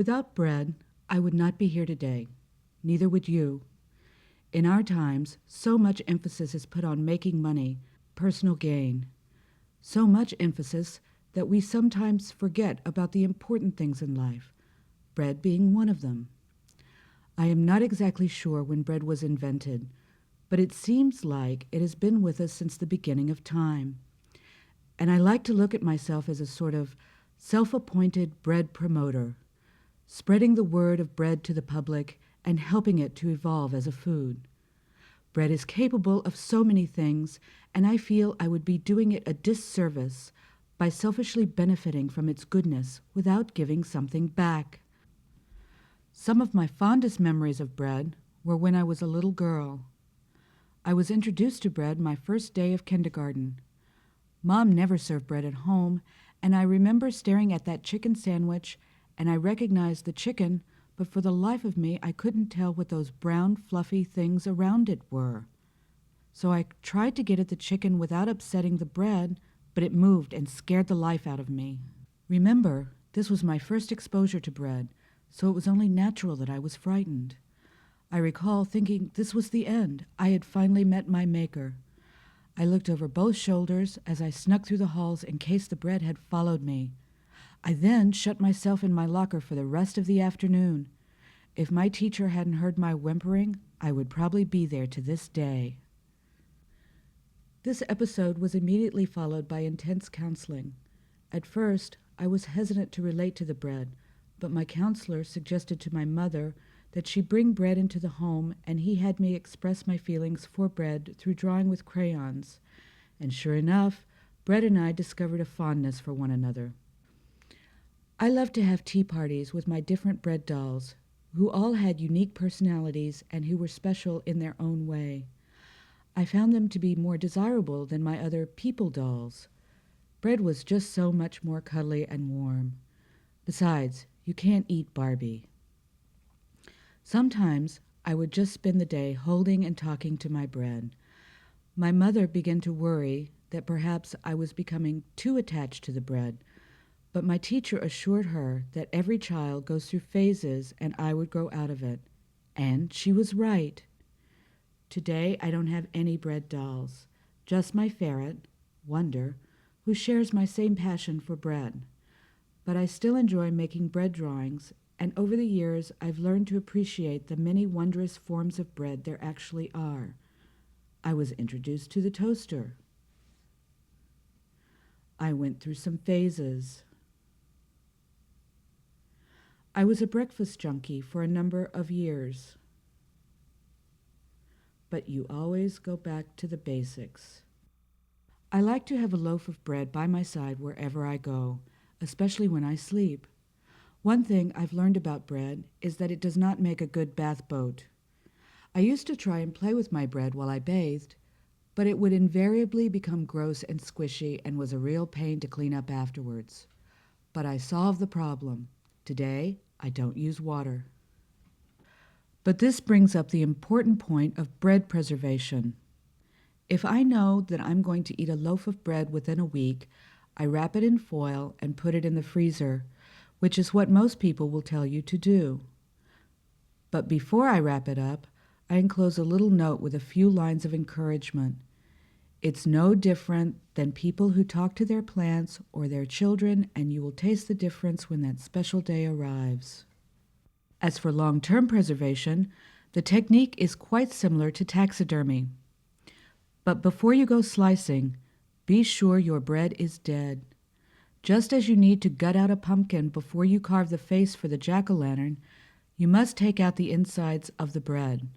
Without bread, I would not be here today. Neither would you. In our times, so much emphasis is put on making money, personal gain. So much emphasis that we sometimes forget about the important things in life, bread being one of them. I am not exactly sure when bread was invented, but it seems like it has been with us since the beginning of time. And I like to look at myself as a sort of self-appointed bread promoter, spreading the word of bread to the public and helping it to evolve as a food. Bread is capable of so many things, and I feel I would be doing it a disservice by selfishly benefiting from its goodness without giving something back. Some of my fondest memories of bread were when I was a little girl. I was introduced to bread my first day of kindergarten. Mom never served bread at home, and I remember staring at that chicken sandwich, and I recognized the chicken, but for the life of me, I couldn't tell what those brown, fluffy things around it were. So I tried to get at the chicken without upsetting the bread, but it moved and scared the life out of me. Remember, this was my first exposure to bread, so it was only natural that I was frightened. I recall thinking this was the end. I had finally met my maker. I looked over both shoulders as I snuck through the halls in case the bread had followed me. I then shut myself in my locker for the rest of the afternoon. If my teacher hadn't heard my whimpering, I would probably be there to this day. This episode was immediately followed by intense counseling. At first, I was hesitant to relate to the bread, but my counselor suggested to my mother that she bring bread into the home, and he had me express my feelings for bread through drawing with crayons. And sure enough, bread and I discovered a fondness for one another. I loved to have tea parties with my different bread dolls, who all had unique personalities and who were special in their own way. I found them to be more desirable than my other people dolls. Bread was just so much more cuddly and warm. Besides, you can't eat Barbie. Sometimes I would just spend the day holding and talking to my bread. My mother began to worry that perhaps I was becoming too attached to the bread, but my teacher assured her that every child goes through phases and I would grow out of it. And she was right. Today I don't have any bread dolls, just my ferret, Wonder, who shares my same passion for bread. But I still enjoy making bread drawings, and over the years I've learned to appreciate the many wondrous forms of bread there actually are. I was introduced to the toaster. I went through some phases. I was a breakfast junkie for a number of years. But you always go back to the basics. I like to have a loaf of bread by my side wherever I go, especially when I sleep. One thing I've learned about bread is that it does not make a good bath boat. I used to try and play with my bread while I bathed, but it would invariably become gross and squishy and was a real pain to clean up afterwards. But I solved the problem. Today, I don't use water. But this brings up the important point of bread preservation. If I know that I'm going to eat a loaf of bread within a week, I wrap it in foil and put it in the freezer, which is what most people will tell you to do. But before I wrap it up, I enclose a little note with a few lines of encouragement. It's no different than people who talk to their plants or their children, and you will taste the difference when that special day arrives. As for long-term preservation, the technique is quite similar to taxidermy. But before you go slicing, be sure your bread is dead. Just as you need to gut out a pumpkin before you carve the face for the jack-o'-lantern, you must take out the insides of the bread.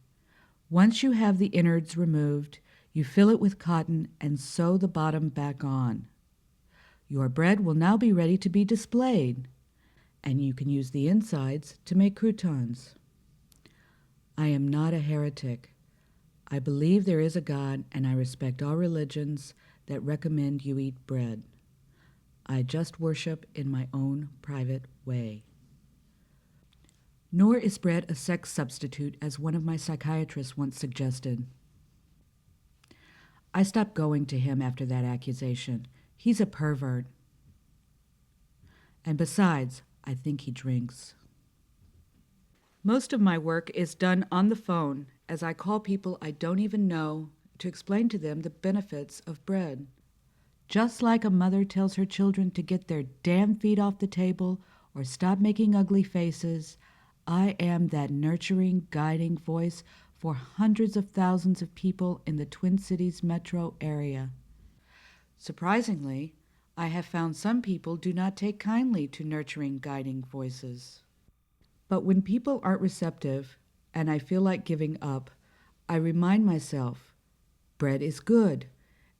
Once you have the innards removed, you fill it with cotton and sew the bottom back on. Your bread will now be ready to be displayed, and you can use the insides to make croutons. I am not a heretic. I believe there is a God, and I respect all religions that recommend you eat bread. I just worship in my own private way. Nor is bread a sex substitute, as one of my psychiatrists once suggested. I stopped going to him after that accusation. He's a pervert. And besides, I think he drinks. Most of my work is done on the phone as I call people I don't even know to explain to them the benefits of bread. Just like a mother tells her children to get their damn feet off the table or stop making ugly faces, I am that nurturing, guiding voice for hundreds of thousands of people in the Twin Cities metro area. Surprisingly, I have found some people do not take kindly to nurturing, guiding voices. But when people aren't receptive and I feel like giving up, I remind myself bread is good,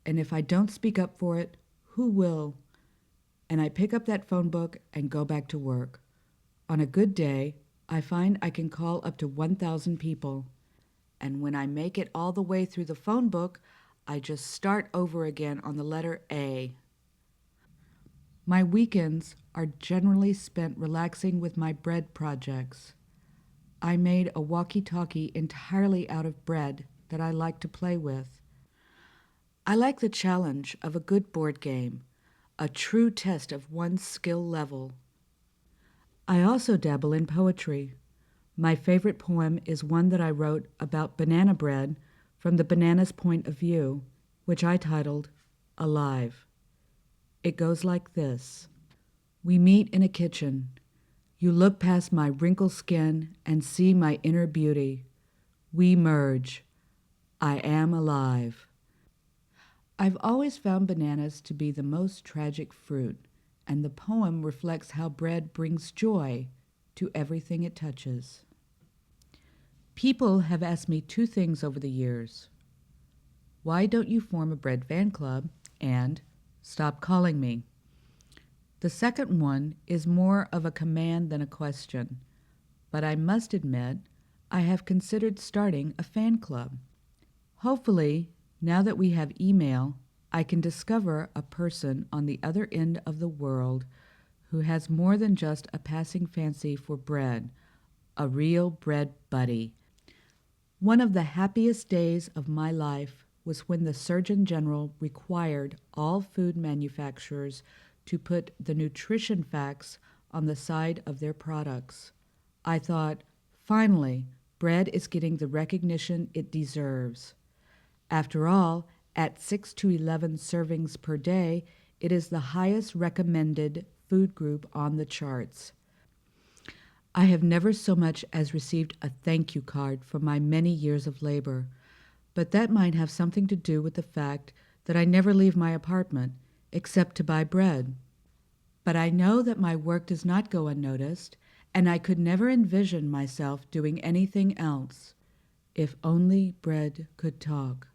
and if I don't speak up for it, who will? And I pick up that phone book and go back to work. On a good day, I find I can call up to 1,000 people. And when I make it all the way through the phone book, I just start over again on the letter A. My weekends are generally spent relaxing with my bread projects. I made a walkie-talkie entirely out of bread that I like to play with. I like the challenge of a good board game, a true test of one's skill level. I also dabble in poetry. My favorite poem is one that I wrote about banana bread from the banana's point of view, which I titled Alive. It goes like this. We meet in a kitchen. You look past my wrinkled skin and see my inner beauty. We merge. I am alive. I've always found bananas to be the most tragic fruit, and the poem reflects how bread brings joy to everything it touches. People have asked me two things over the years. Why don't you form a bread fan club? And stop calling me. The second one is more of a command than a question, but I must admit I have considered starting a fan club. Hopefully, now that we have email, I can discover a person on the other end of the world who has more than just a passing fancy for bread, a real bread buddy. One of the happiest days of my life was when the Surgeon General required all food manufacturers to put the nutrition facts on the side of their products. I thought, finally, bread is getting the recognition it deserves. After all, at 6 to 11 servings per day, it is the highest recommended food group on the charts. I have never so much as received a thank you card for my many years of labor, but that might have something to do with the fact that I never leave my apartment except to buy bread. But I know that my work does not go unnoticed, and I could never envision myself doing anything else. If only bread could talk.